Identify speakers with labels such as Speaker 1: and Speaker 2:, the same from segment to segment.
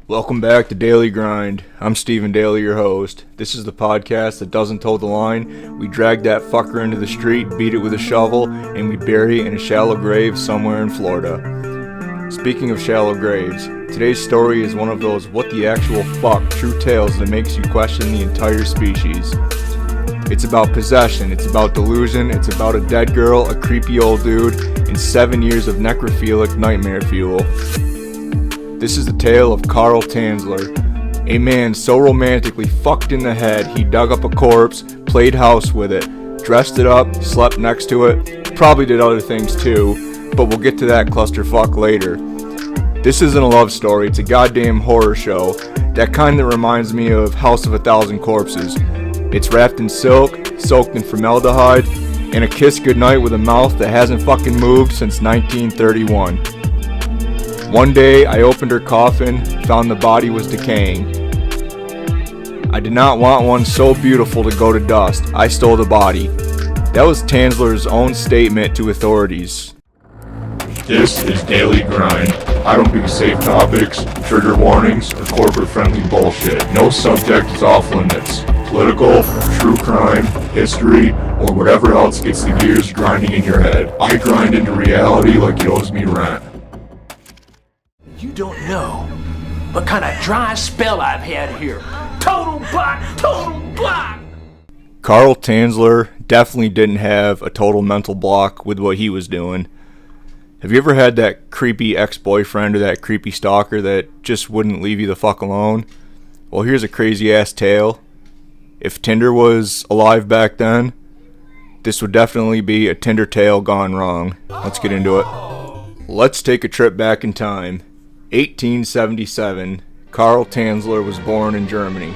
Speaker 1: Welcome back to Daily Grind. I'm Stephen Daly, your host. This is the podcast that doesn't toe the line. We drag that fucker into the street, beat it with a shovel, and we bury it in a shallow grave somewhere in Florida. Speaking of shallow graves, today's story is one of those what the actual fuck true tales that makes you question the entire species. It's about possession, it's about delusion, it's about a dead girl, a creepy old dude, and 7 years of necrophilic nightmare fuel. This is the tale of Carl Tanzler, a man so romantically fucked in the head he dug up a corpse, played house with it, dressed it up, slept next to it, probably did other things too, but we'll get to that clusterfuck later. This isn't a love story, it's a goddamn horror show, that kind that reminds me of House of a Thousand Corpses. It's wrapped in silk, soaked in formaldehyde, and a kiss goodnight with a mouth that hasn't fucking moved since 1931. One day, I opened her coffin, found the body was decaying. I did not want one so beautiful to go to dust. I stole the body. That was Tanzler's own statement to authorities.
Speaker 2: This is Daily Grind. I don't do safe topics, trigger warnings, or corporate-friendly bullshit. No subject is off limits. Political, true crime, history, or whatever else gets the gears grinding in your head. I grind into reality like it owes me rent.
Speaker 3: You don't know what kind of dry spell I've had here. Total block!
Speaker 1: Carl Tanzler definitely didn't have a total mental block with what he was doing. Have you ever had that creepy ex-boyfriend or that creepy stalker that just wouldn't leave you the fuck alone? Well, here's a crazy-ass tale. If Tinder was alive back then, this would definitely be a Tinder tale gone wrong. Let's get into it. Let's take a trip back in time. 1877, Carl Tanzler was born in Germany,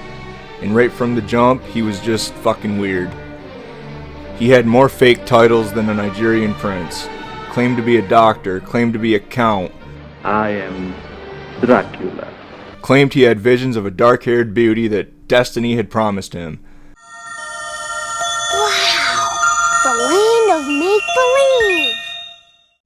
Speaker 1: and right from the jump, he was just fucking weird. He had more fake titles than a Nigerian prince, claimed to be a doctor, claimed to be a count.
Speaker 4: I am Dracula.
Speaker 1: Claimed he had visions of a dark-haired beauty that destiny had promised him.
Speaker 5: Wow, the land of make-believe.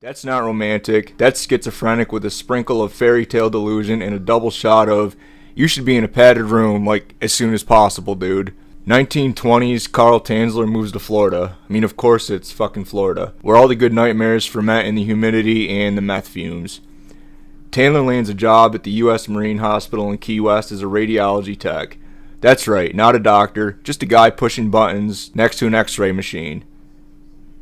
Speaker 1: That's not romantic, that's schizophrenic with a sprinkle of fairy tale delusion and a double shot of, you should be in a padded room, like, as soon as possible, dude. 1920s, Carl Tanzler moves to Florida. I mean, of course it's fucking Florida, where all the good nightmares ferment in the humidity and the meth fumes. Tanzler lands a job at the U.S. Marine Hospital in Key West as a radiology tech. That's right, not a doctor, just a guy pushing buttons next to an x-ray machine.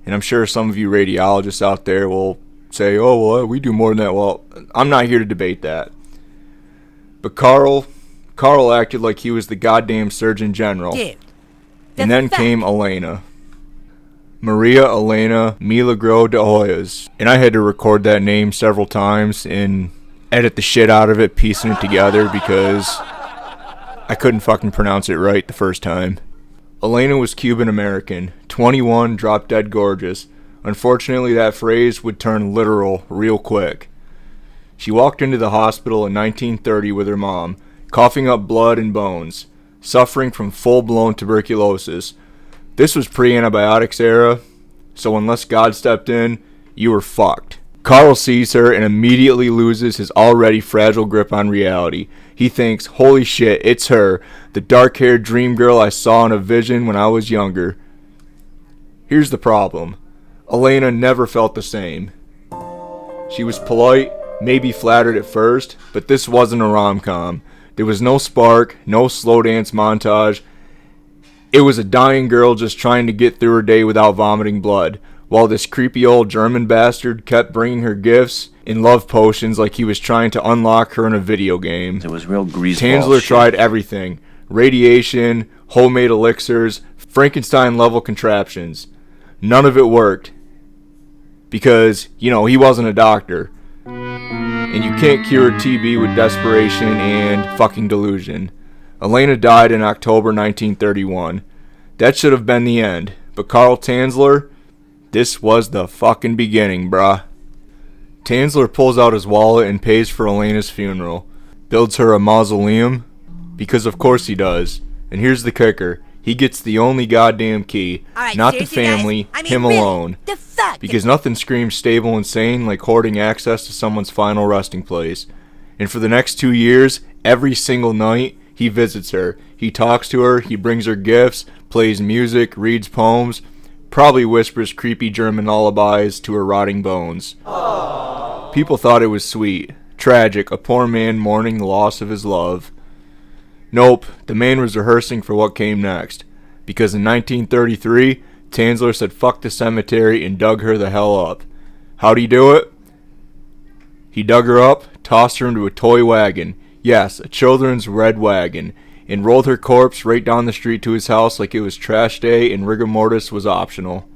Speaker 1: And I'm sure some of you radiologists out there will say, oh, well, we do more than that. Well, I'm not here to debate that. But Carl acted like he was the goddamn Surgeon General. And then came Elena. Maria Elena Milagro de Hoyos. And I had to record that name several times and edit the shit out of it, piecing it together because I couldn't fucking pronounce it right the first time. Elena was Cuban-American, 21, drop-dead gorgeous. Unfortunately, that phrase would turn literal real quick. She walked into the hospital in 1930 with her mom, coughing up blood and bones, suffering from full-blown tuberculosis. This was pre-antibiotics era, so unless God stepped in, you were fucked. Carl sees her and immediately loses his already fragile grip on reality. He thinks, holy shit, it's her, the dark-haired dream girl I saw in a vision when I was younger. Here's the problem. Elena never felt the same. She was polite, maybe flattered at first, but this wasn't a rom-com. There was no spark, no slow dance montage. It was a dying girl just trying to get through her day without vomiting blood, while this creepy old German bastard kept bringing her gifts and love potions like he was trying to unlock her in a video game.
Speaker 4: It was real greaseball
Speaker 1: Tanzler
Speaker 4: shit.
Speaker 1: tried everything. Radiation, homemade elixirs, Frankenstein-level contraptions. None of it worked. Because, he wasn't a doctor. And you can't cure TB with desperation and fucking delusion. Elena died in October 1931. That should have been the end. But Carl Tanzler, this was the fucking beginning, bruh. Tanzler pulls out his wallet and pays for Elena's funeral. Builds her a mausoleum. Because of course he does. And here's the kicker. He gets the only goddamn key.
Speaker 5: Right,
Speaker 1: not the family, him
Speaker 5: really,
Speaker 1: alone.
Speaker 5: The fuck?
Speaker 1: Because nothing screams stable and sane like hoarding access to someone's final resting place. And for the next 2 years, Every single night, he visits her. He talks to her, he brings her gifts, plays music, reads poems, probably whispers creepy German lullabies to her rotting bones. People thought it was sweet. Tragic, a poor man mourning the loss of his love. Nope, the man was rehearsing for what came next. Because in 1933, Tanzler said fuck the cemetery and dug her the hell up. How'd he do it? He dug her up, tossed her into a toy wagon. Yes, a children's red wagon. And rolled her corpse right down the street to his house like it was trash day and rigor mortis was optional.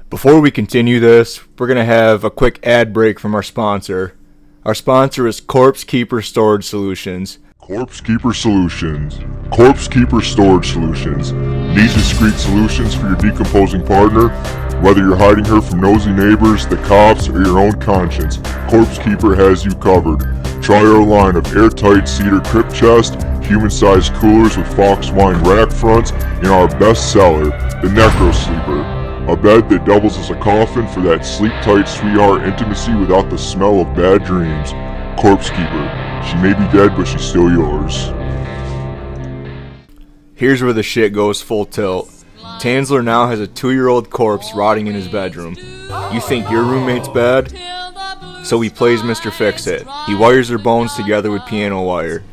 Speaker 1: Before we continue this, we're going to have a quick ad break from our sponsor. Our sponsor is Corpse Keeper Storage Solutions.
Speaker 2: Corpse Keeper Solutions. Corpse Keeper Storage Solutions. Need discreet solutions for your decomposing partner? Whether you're hiding her from nosy neighbors, the cops, or your own conscience, Corpse Keeper has you covered. Try our line of airtight cedar crypt chest, human-sized coolers with fox wine rack fronts, and our best seller, the necro-Sleeper. A bed that doubles as a coffin for that sleep-tight sweetheart intimacy without the smell of bad dreams. Corpse Keeper. She may be dead, but she's still yours.
Speaker 1: Here's where the shit goes full tilt. Tanzler now has a 2-year-old corpse rotting in his bedroom. You think your roommate's bad? So he plays Mr. Fix-It. He wires her bones together with piano wire.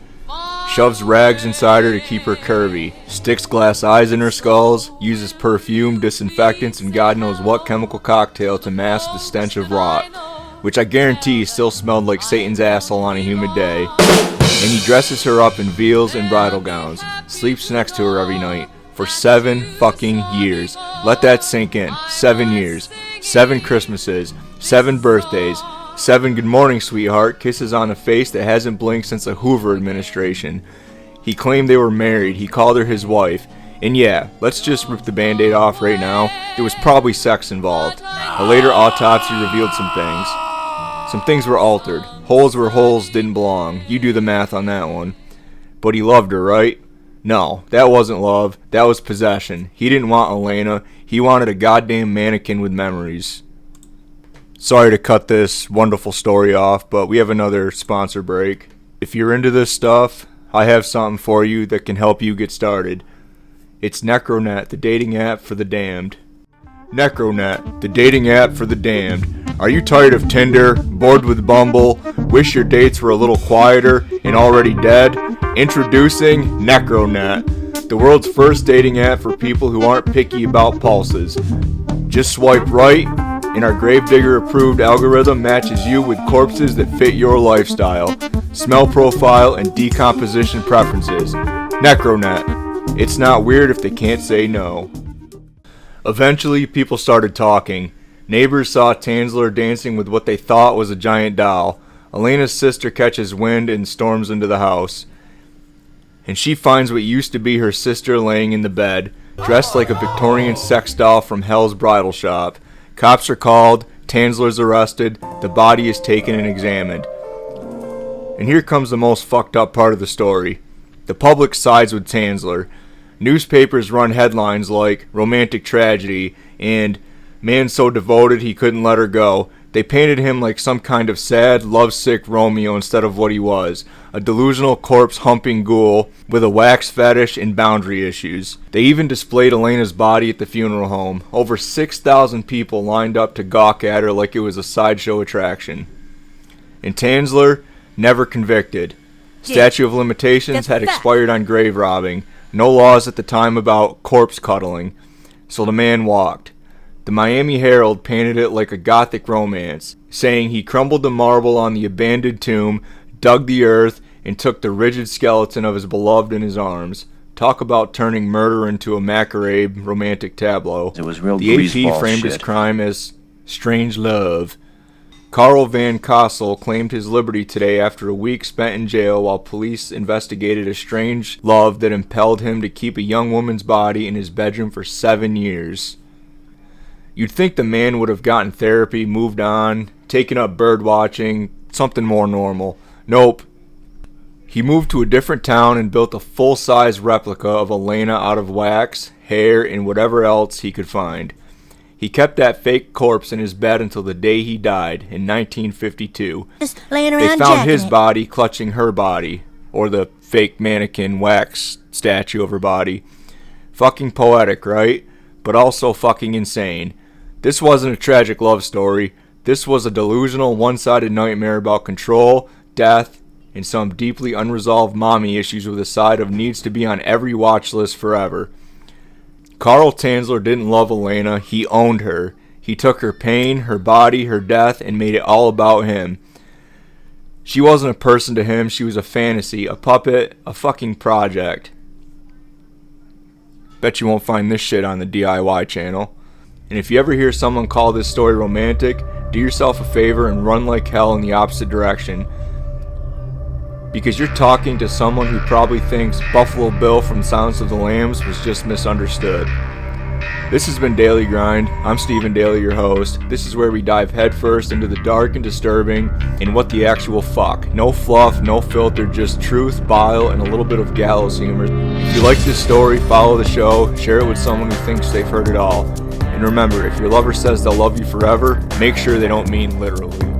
Speaker 1: Shoves rags inside her to keep her curvy. Sticks glass eyes in her skulls. Uses perfume, disinfectants, and God knows what chemical cocktail to mask the stench of rot. Which I guarantee still smelled like Satan's asshole on a humid day. And he dresses her up in veils and bridal gowns. Sleeps next to her every night. For 7 fucking years. Let that sink in. 7 years. 7 Christmases. 7 birthdays. 7 good morning, sweetheart. Kisses on a face that hasn't blinked since the Hoover administration. He claimed they were married. He called her his wife. And yeah, let's just rip the band-aid off right now. There was probably sex involved. A later autopsy revealed some things. Some things were altered. Holes where holes didn't belong. You do the math on that one. But he loved her, right? No, that wasn't love. That was possession. He didn't want Elena. He wanted a goddamn mannequin with memories. Sorry to cut this wonderful story off, but we have another sponsor break. If you're into this stuff, I have something for you that can help you get started. It's Necronet, the dating app for the damned. Necronet, the dating app for the damned. Are you tired of Tinder, bored with Bumble, wish your dates were a little quieter, and already dead? Introducing Necronet, the world's first dating app for people who aren't picky about pulses. Just swipe right, and our Gravedigger approved algorithm matches you with corpses that fit your lifestyle, smell profile, and decomposition preferences. Necronet. It's not weird if they can't say no. Eventually, people started talking. Neighbors saw Tanzler dancing with what they thought was a giant doll. Elena's sister catches wind and storms into the house. And she finds what used to be her sister laying in the bed, dressed like a Victorian sex doll from Hell's bridal shop. Cops are called, Tanzler's arrested, the body is taken and examined. And here comes the most fucked up part of the story. The public sides with Tanzler. Newspapers run headlines like romantic tragedy and man so devoted he couldn't let her go. They painted him like some kind of sad, lovesick Romeo instead of what he was, a delusional corpse-humping ghoul with a wax fetish and boundary issues. They even displayed Elena's body at the funeral home. Over 6,000 people lined up to gawk at her like it was a sideshow attraction. And Tanzler, never convicted. Statute of limitations had expired on grave robbing. No laws at the time about corpse cuddling. So the man walked. The Miami Herald painted it like a gothic romance, saying he crumbled the marble on the abandoned tomb, dug the earth, and took the rigid skeleton of his beloved in his arms. Talk about turning murder into a macabre romantic tableau.
Speaker 4: It was real
Speaker 1: the AP framed his crime as strange love. Carl Van Kossel claimed his liberty today after a week spent in jail while police investigated a strange love that impelled him to keep a young woman's body in his bedroom for 7 years. You'd think the man would have gotten therapy, moved on, taken up bird watching, something more normal. Nope. He moved to a different town and built a full-size replica of Elena out of wax, hair, and whatever else he could find. He kept that fake corpse in his bed until the day he died, in 1952.
Speaker 5: Just laying around
Speaker 1: They found his body clutching her body. or the fake mannequin wax statue of her body. Fucking poetic, right? But also fucking insane. This wasn't a tragic love story. This was a delusional, one-sided nightmare about control, death, and some deeply unresolved mommy issues with a side of needs to be on every watch list forever. Carl Tanzler didn't love Elena, he owned her. He took her pain, her body, her death, and made it all about him. She wasn't a person to him, she was a fantasy, a puppet, a fucking project. Bet you won't find this shit on the DIY channel. And if you ever hear someone call this story romantic, do yourself a favor and run like hell in the opposite direction. Because you're talking to someone who probably thinks Buffalo Bill from Silence of the Lambs was just misunderstood. This has been Daily Grind. I'm Stephen Daly, your host. This is where we dive headfirst into the dark and disturbing and what the actual fuck. No fluff, no filter, just truth, bile, and a little bit of gallows humor. If you like this story, follow the show, share it with someone who thinks they've heard it all. And remember, if your lover says they'll love you forever, make sure they don't mean literally.